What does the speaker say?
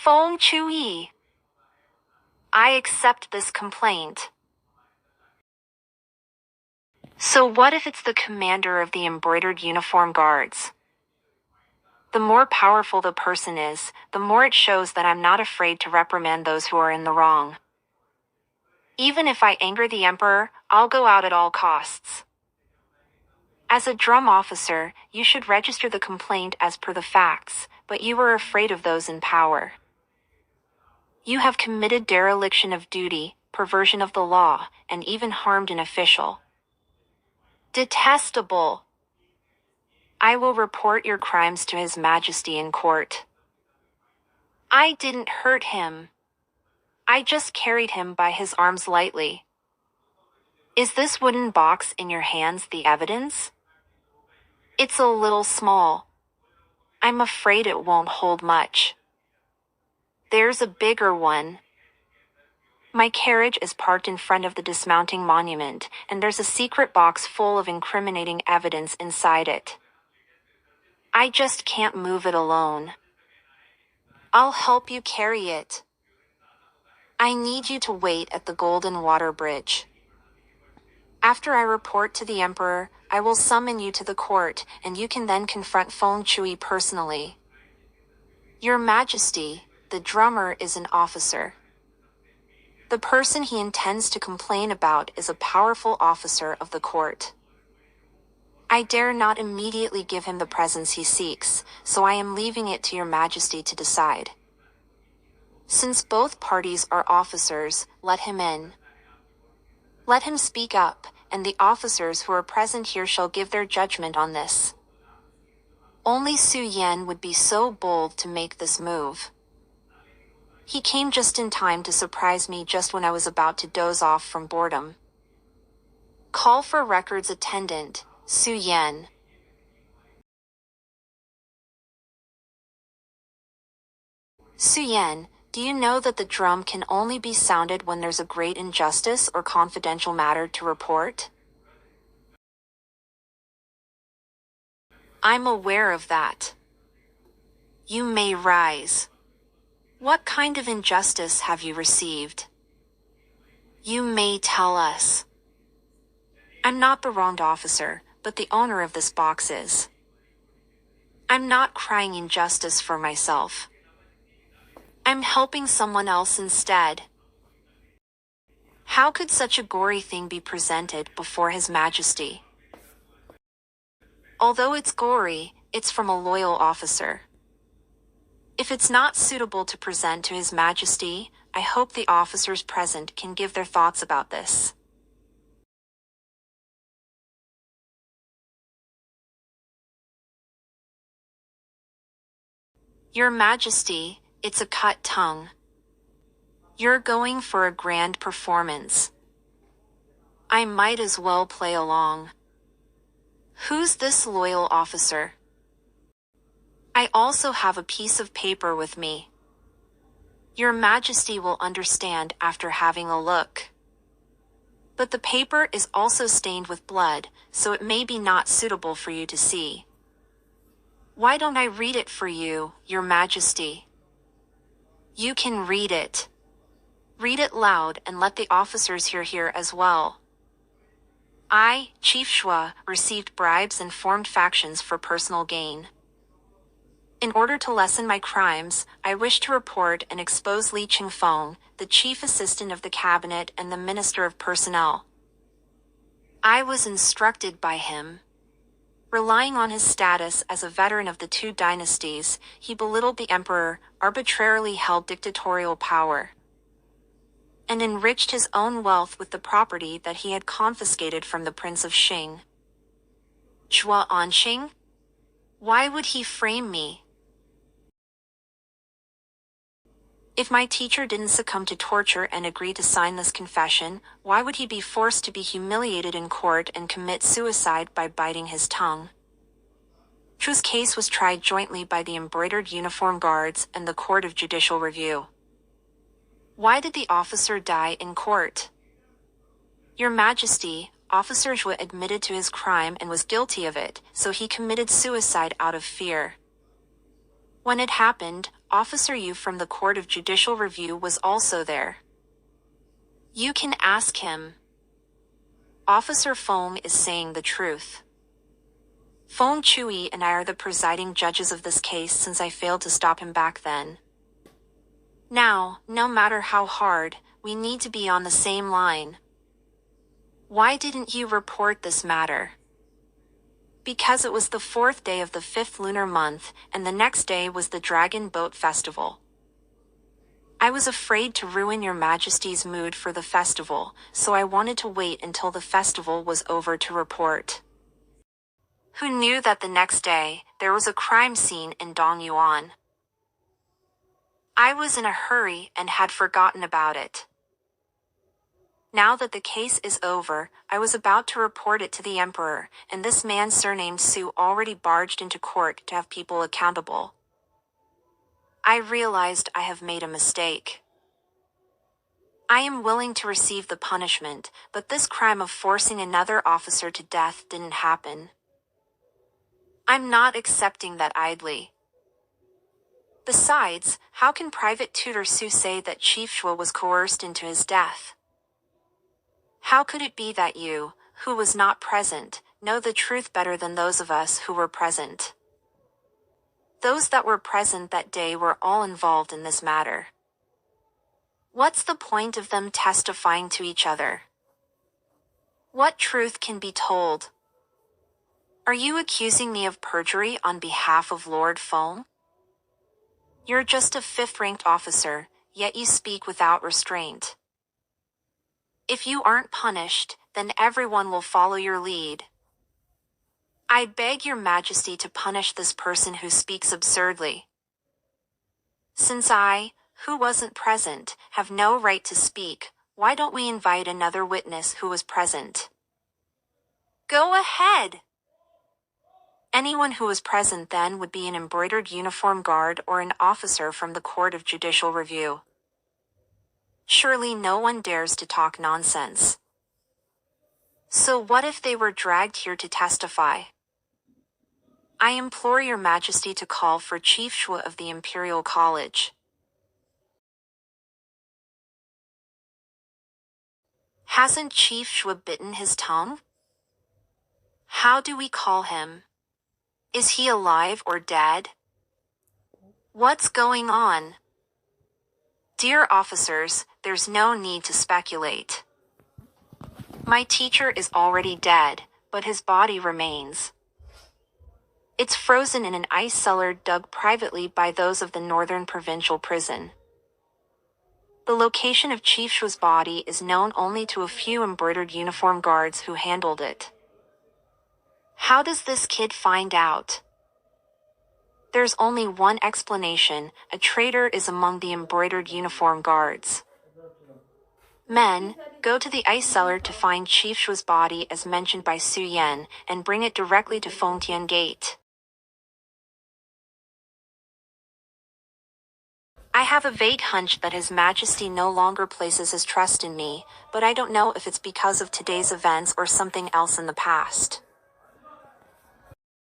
Feng Chui. I accept this complaint. So what if it's the commander of the embroidered uniform guards? The more powerful the person is, the more it shows that I'm not afraid to reprimand those who are in the wrong. Even if I anger the emperor, I'll go out at all costs. As a drum officer, you should register the complaint as per the facts, but you were afraid of those in power. You have committed dereliction of duty, perversion of the law, and even harmed an official. Detestable. I will report your crimes to His Majesty in court. I didn't hurt him. I just carried him by his arms lightly. Is this wooden box in your hands the evidence? It's a little small. I'm afraid it won't hold much. There's a bigger one. My carriage is parked in front of the dismounting monument, and there's a secret box full of incriminating evidence inside it. I just can't move it alone. I'll help you carry it. I need you to wait at the Golden Water Bridge. After I report to the emperor, I will summon you to the court, and you can then confront Feng Chui personally. Your Majesty, the drummer is an officer. The person he intends to complain about is a powerful officer of the court. I dare not immediately give him the presents he seeks, so I am leaving it to your Majesty to decide. Since both parties are officers, let him in. Let him speak up, and the officers who are present here shall give their judgment on this. Only Su Yan would be so bold to make this move. He came just in time to surprise me just when I was about to doze off from boredom. Call for records attendant, Su Yan. Su Yan, do you know that the drum can only be sounded when there's a great injustice or confidential matter to report? I'm aware of that. You may rise. What kind of injustice have you received? You may tell us. I'm not the wronged officer, but the owner of this box is. I'm not crying injustice for myself. I'm helping someone else instead. How could such a gory thing be presented before His Majesty? Although it's gory, it's from a loyal officer. If it's not suitable to present to His Majesty, I hope the officers present can give their thoughts about this. Your Majesty, it's a cut tongue. You're going for a grand performance. I might as well play along. Who's this loyal officer? I also have a piece of paper with me. Your Majesty will understand after having a look. But the paper is also stained with blood, so it may be not suitable for you to see. Why don't I read it for you, Your Majesty? You can read it. Read it loud and let the officers hear as well. I, Chief Shua, received bribes and formed factions for personal gain. In order to lessen my crimes, I wish to report and expose Li Qingfeng, the chief assistant of the cabinet and the minister of personnel. I was instructed by him. Relying on his status as a veteran of the two dynasties, he belittled the emperor, arbitrarily held dictatorial power, and enriched his own wealth with the property that he had confiscated from the Prince of Xing. Zhua Anxing? Why would he frame me? If my teacher didn't succumb to torture and agree to sign this confession, why would he be forced to be humiliated in court and commit suicide by biting his tongue? Chu's case was tried jointly by the embroidered uniform guards and the Court of Judicial Review. Why did the officer die in court? Your Majesty, Officer Zhua admitted to his crime and was guilty of it, so he committed suicide out of fear. When it happened, Officer Yu from the Court of Judicial Review was also there. You can ask him. Officer Feng is saying the truth. Feng Chui and I are the presiding judges of this case since I failed to stop him back then. Now, no matter how hard, we need to be on the same line. Why didn't you report this matter? Because it was the 4th day of the 5th lunar month, and the next day was the Dragon Boat Festival. I was afraid to ruin your Majesty's mood for the festival, so I wanted to wait until the festival was over to report. Who knew that the next day, there was a crime scene in Dongyuan? I was in a hurry and had forgotten about it. Now that the case is over, I was about to report it to the Emperor, and this man surnamed Su already barged into court to have people accountable. I realized I have made a mistake. I am willing to receive the punishment, but this crime of forcing another officer to death didn't happen. I'm not accepting that idly. Besides, how can Private Tutor Su say that Chief Shuo was coerced into his death? How could it be that you, who was not present, know the truth better than those of us who were present? Those that were present that day were all involved in this matter. What's the point of them testifying to each other? What truth can be told? Are you accusing me of perjury on behalf of Lord Feng? You're just a 5th-ranked officer, yet you speak without restraint. If you aren't punished, then everyone will follow your lead. I beg your Majesty to punish this person who speaks absurdly. Since I, who wasn't present, have no right to speak, why don't we invite another witness who was present? Go ahead! Anyone who was present then would be an embroidered uniform guard or an officer from the Court of Judicial Review. Surely no one dares to talk nonsense. So what if they were dragged here to testify? I implore your Majesty to call for Chief Shuo of the Imperial College. Hasn't Chief Shuo bitten his tongue? How do we call him? Is he alive or dead? What's going on? Dear officers, there's no need to speculate. My teacher is already dead, but his body remains. It's frozen in an ice cellar dug privately by those of the Northern Provincial Prison. The location of Chief Shuo's body is known only to a few embroidered uniform guards who handled it. How does this kid find out? There's only one explanation: a traitor is among the embroidered uniform guards. Men, go to the ice cellar to find Chief Shuo's body as mentioned by Su Yan, and bring it directly to Fengtian Gate. I have a vague hunch that His Majesty no longer places his trust in me, but I don't know if it's because of today's events or something else in the past.